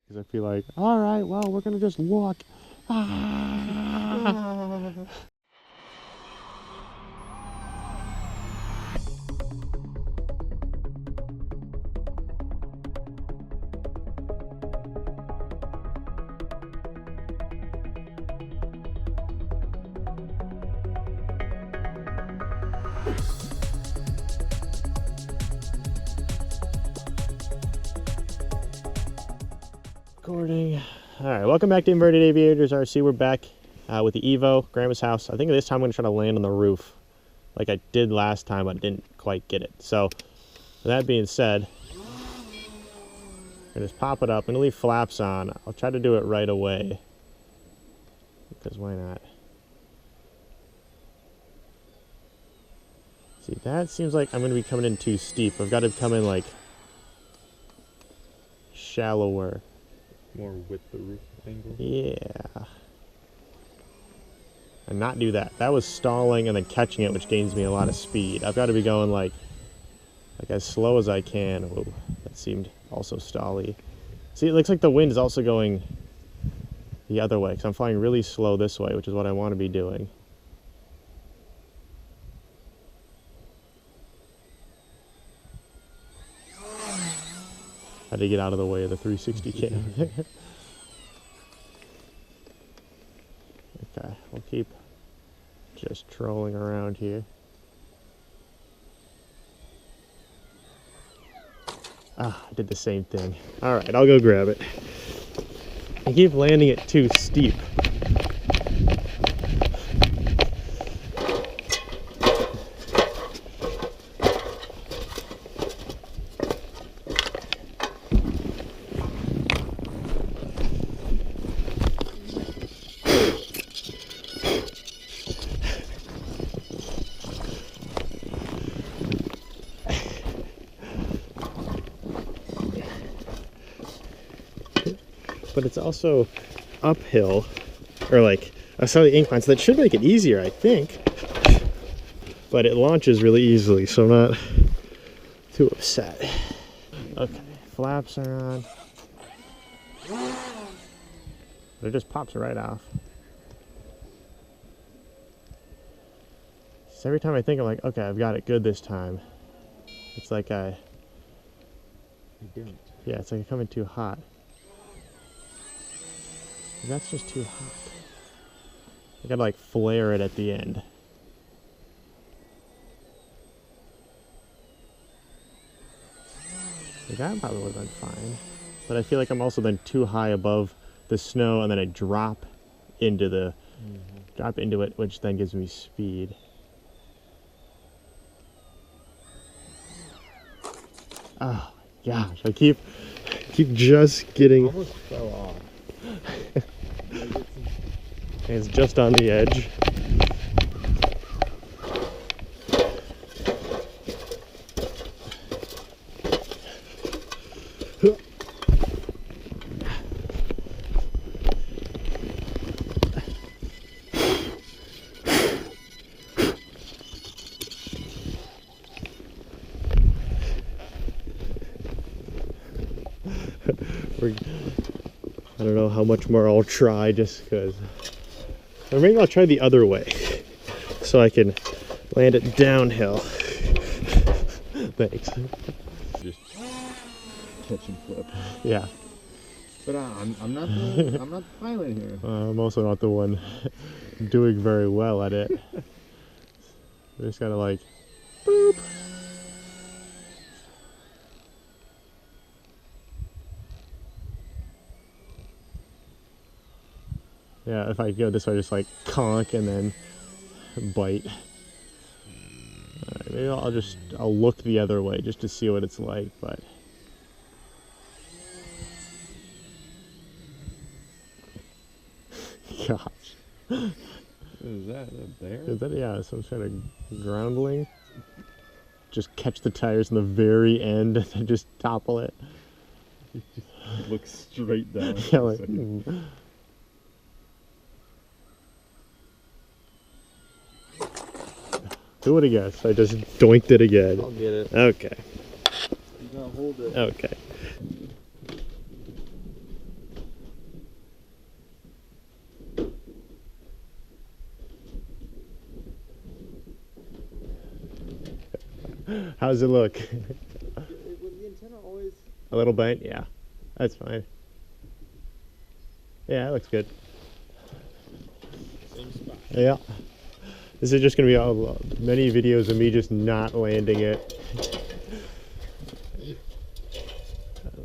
Because I feel like, all right, well, we're gonna just walk. Ah. Recording. All right, welcome back to Inverted Aviators RC. We're back with the Evo, Grandma's house. I think this time I'm gonna try to land on the roof like I did last time, but I didn't quite get it. So with that being said, I'm gonna just pop it up. I'm gonna leave flaps on. I'll try to do it right away because why not? See, that seems like I'm gonna be coming in too steep. I've got to come in like shallower. More with the roof angle? Yeah. And not do that. That was stalling and then catching it, which gains me a lot of speed. I've got to be going like as slow as I can. Whoa, that seemed also stally. See, it looks like the wind is also going the other way because I'm flying really slow this way, which is what I want to be doing. Had to get out of the way of the 360 cam. Okay, we'll keep just trolling around here. Ah, I did the same thing. All right, I'll go grab it. I keep landing it too steep. But it's also uphill, or like a slightly incline, so that should make it easier, I think. But it launches really easily, so I'm not too upset. Okay, flaps are on. But it just pops right off. So every time I think I'm like, okay, I've got it good this time, it's like yeah, it's like I'm coming too hot. That's just too hot. I gotta like flare it at the end. That probably would have been fine. But I feel like I'm also then too high above the snow and then I drop into the drop into it, which then gives me speed. Oh my gosh, I keep just getting Almost fell off. It's just on the edge. I don't know how much more I'll try just because. Or maybe I'll try the other way so I can land it downhill. Thanks. Just catch and flip. Yeah. But I'm not the pilot here. I'm also not the one doing very well at it. I just gotta like, boop. Yeah, if I go this way, just like conk and then bite. Alright, maybe I'll look the other way just to see what it's like, but. Gosh. What is that? A bear? Is that, yeah, some sort of groundling? Just catch the tires in the very end and then just topple it. Look straight down. Yeah, like, do it again. So I just doinked it again. I'll get it. Okay. You gotta hold it. Okay. How's it look? Was the antenna always... A little bent? Yeah. That's fine. Yeah, it looks good. Same spot. Yeah. This is just going to be many videos of me just not landing it.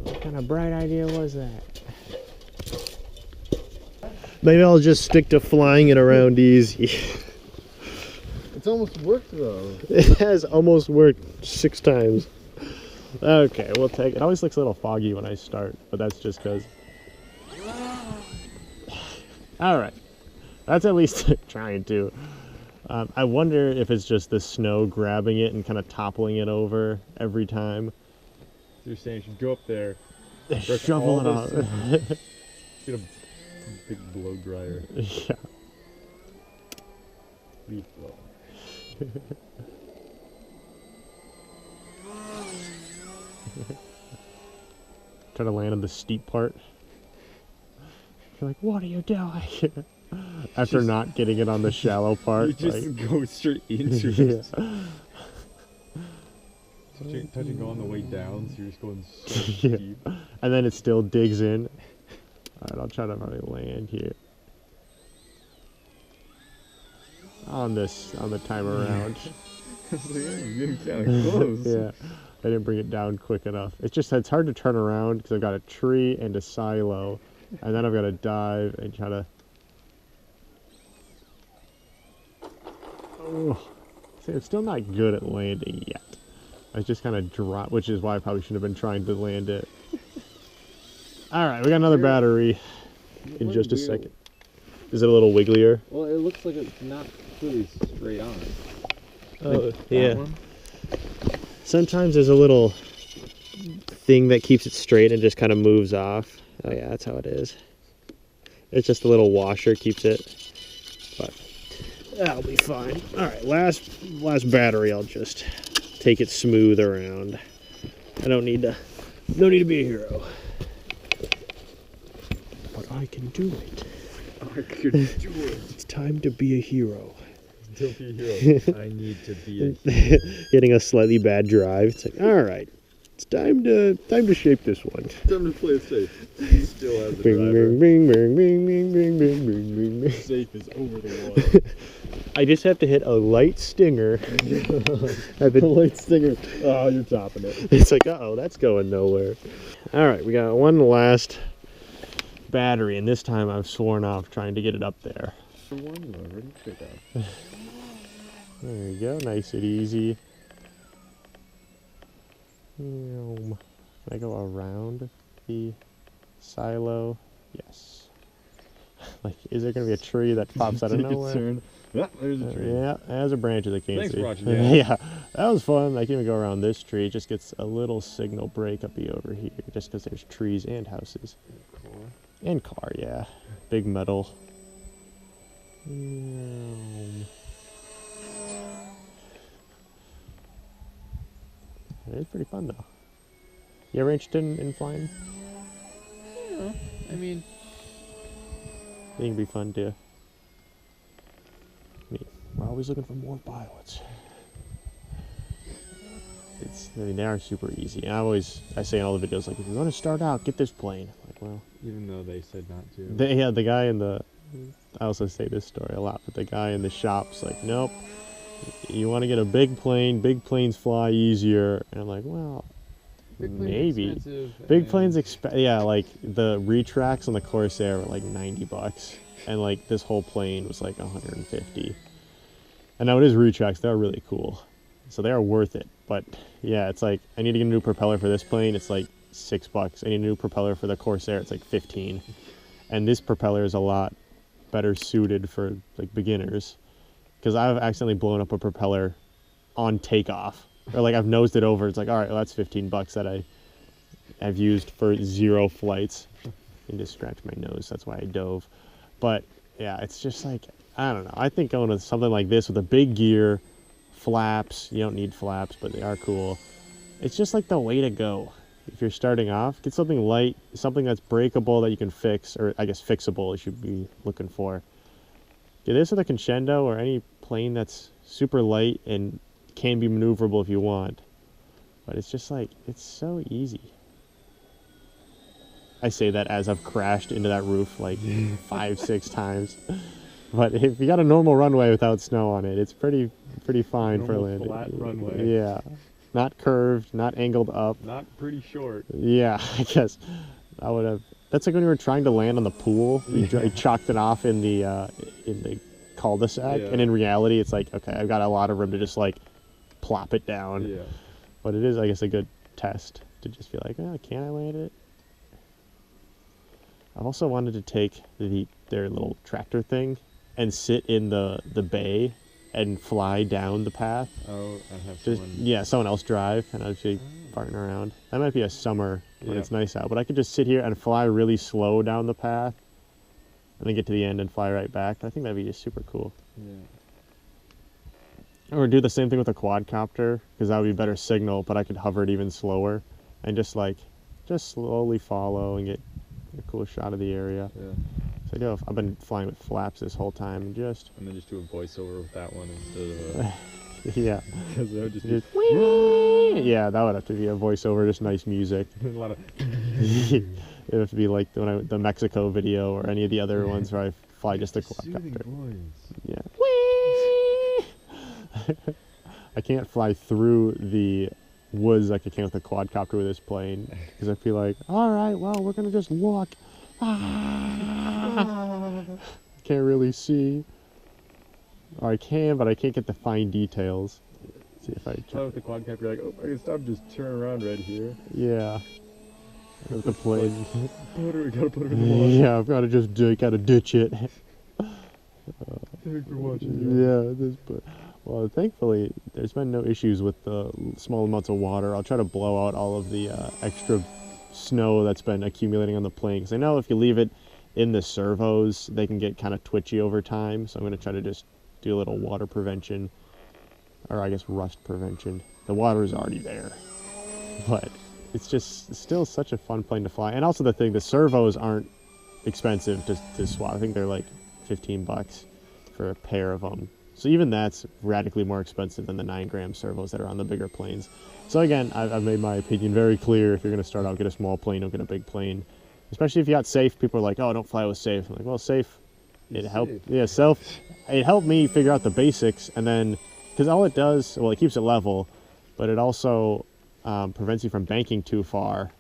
What kind of bright idea was that? Maybe I'll just stick to flying it around easy. It's almost worked though. It has almost worked 6 times. Okay, we'll take it. It always looks a little foggy when I start, but that's just because. Alright. That's at least trying to. I wonder if it's just the snow grabbing it and kind of toppling it over every time. So you're saying you should go up there, Shovel it off. get a big blow dryer. Yeah. Leaf blow. Try to land on the steep part. You're like, what are you doing? After Just- not getting it on the shallow part. You just like, go straight into yeah. it. Touch and go on the way down, so you're just going so Yeah. deep. And then it still digs in. Alright, I'll try to probably land here. On the time around. I was like, hey, you're getting kind of close. Yeah. I didn't bring it down quick enough. It's hard to turn around because I've got a tree and a silo. And then I've got to dive and try to... Oh. See, it's still not good at landing yet. I just kind of dropped, which is why I probably shouldn't have been trying to land it. Alright, we got another battery in just a second. Is it a little wigglier? Well, it looks like it's not fully straight on. Oh, yeah. Sometimes there's a little thing that keeps it straight and just kind of moves off. Oh yeah, that's how it is. It's just a little washer keeps it, but that'll be fine. All right, last battery. I'll just take it smooth around. I don't need to be a hero, but I can do it. I could do it. It's time to be a hero. Don't be a hero. I need to be a hero. Getting a slightly bad drive. It's like, all right, it's time to shape this one. Time to play it safe. He still has the Bing, driver. bing, bing, bing, bing, bing, bing, bing, bing, bing. Safe is over the water. I just have to hit a light stinger. The light stinger. Oh, you're topping it. It's like, uh-oh, that's going nowhere. All right, we got one last battery, and this time I've sworn off trying to get it up there. One you already pick up. There you go, nice and easy. Can I go around the silo? Yes. Like, is there going to be a tree that pops out of nowhere? Yeah, there's a tree. Yeah, there's a branch that I can't Thanks see. for watching, yeah. Yeah, that was fun. I can even go around this tree. It just gets a little signal break up over here, just because there's trees and houses. And car, yeah. Big metal. It is pretty fun, though. You ever interested in flying? Yeah, I mean, I think it'd be fun, too. We're always looking for more pilots. They are super easy. And I say in all the videos, like, if you want to start out, get this plane. Like, well, even though they said not to. The guy in the, I also say this story a lot, but the guy in the shop's like, nope, you want to get a big plane, big planes fly easier. And I'm like, well, maybe. Big planes, yeah, like the retracts on the Corsair were like $90. And like this whole plane was like 150. And now it is retracts, they're really cool. So they are worth it. But yeah, it's like, I need to get a new propeller for this plane, it's like $6. I need a new propeller for the Corsair, it's like 15. And this propeller is a lot better suited for like beginners. Because I've accidentally blown up a propeller on takeoff. Or like I've nosed it over, it's like, all right, well that's $15 that I've used for 0 flights. And just scratched my nose, that's why I dove. But yeah, it's just like, I don't know. I think going to something like this with a big gear, flaps, you don't need flaps, but they are cool. It's just like the way to go. If you're starting off, get something light, something that's breakable that you can fix, or I guess fixable you should be looking for. Get this with a Crescendo or any plane that's super light and can be maneuverable if you want. But it's just like, it's so easy. I say that as I've crashed into that roof like 5, 6 times. But if you got a normal runway without snow on it, it's pretty fine for landing. Flat runway. Yeah. Not curved, not angled up. Not pretty short. Yeah, I guess I would have. That's like when you were trying to land on the pool. You chalked it off in the cul-de-sac, Yeah. and in reality, it's like, okay, I've got a lot of room to just like plop it down. Yeah. But it is, I guess, a good test to just be like, oh, can I land it? I've also wanted to take their little tractor thing and sit in the bay and fly down the path. Oh, I have Just, someone. yeah, someone else drive, and I'll just be farting around. That might be a summer when Yeah. it's nice out, but I could just sit here and fly really slow down the path and then get to the end and fly right back. I think that'd be just super cool. Yeah. Or do the same thing with a quadcopter, because that would be better signal, but I could hover it even slower and just slowly follow and get a cool shot of the area. Yeah. So I've been flying with flaps this whole time and just, And then just do a voiceover with that one instead of. yeah. Because that would just be. Yeah, that would have to be a voiceover, just nice music. A lot of. It would have to be like the Mexico video or any of the other ones where I fly just a Soothing quadcopter. voice. Yeah. I can't fly through the woods like I can with a quadcopter with this plane, because I feel like, all right, well, we're gonna just walk. Can't really see. Or I can, but I can't get the fine details. See if I Try with the quadcopter, you're like, oh, I can stop, just turn around right here. Yeah. With the plane. We gotta put it in the water. Yeah, I've got to just gotta ditch it. Thanks for watching. Yeah, well, thankfully, there's been no issues with the small amounts of water. I'll try to blow out all of the extra snow that's been accumulating on the plane, because I know if you leave it in the servos, they can get kind of twitchy over time. So I'm going to try to just do a little water prevention, or I guess rust prevention. The water is already there, but it's just still such a fun plane to fly. And also the servos aren't expensive to swap. I think they're like $15 for a pair of them. So even that's radically more expensive than the 9-gram servos that are on the bigger planes. So again, I've made my opinion very clear. If you're going to start out, get a small plane, don't get a big plane. Especially if you got safe. People are like, oh, don't fly with safe. I'm like, well, safe, it helped. Yeah, it helped me figure out the basics. And then, because all it does, well, it keeps it level, but it also prevents you from banking too far.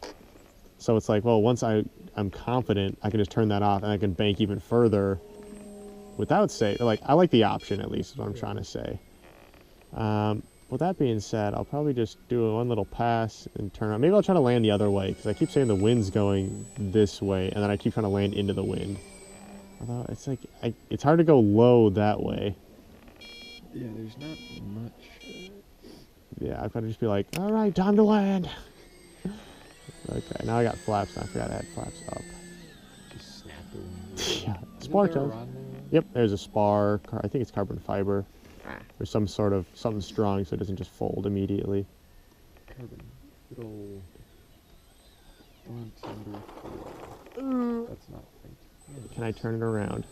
So it's like, well, once I'm confident, I can just turn that off and I can bank even further without safe. Like, I like the option, at least, is what I'm trying to say. With that being said, I'll probably just do one little pass and turn around. Maybe I'll try to land the other way, because I keep saying the wind's going this way, and then I keep trying to land into the wind. Although, it's like, it's hard to go low that way. Yeah, there's not much. Yeah, I've got to just be like, all right, time to land. Okay, now I got flaps. I forgot I had flaps up. Just snap them. Yeah, spar tails. Yep, there's a spar. I think it's carbon fiber. Or some sort of something strong so it doesn't just fold immediately. Carbon. Good old 1, 2, 4. That's not right. Can I turn it around?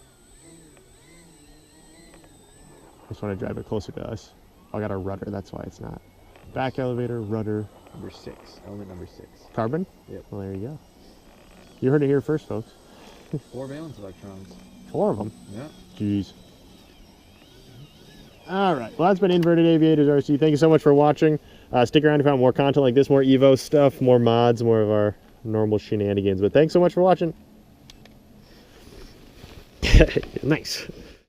I just want to drive it closer to us. Oh, I got a rudder, that's why it's not. Back elevator, rudder. Number 6. Element number 6. Carbon? Yep. Well, there you go. You heard it here first, folks. 4 valence electrons. 4 of them. Yeah. Jeez. All right. Well, that's been Inverted Aviators RC. Thank you so much for watching. Stick around if you want more content like this, more Evo stuff, more mods, more of our normal shenanigans. But thanks so much for watching. Nice.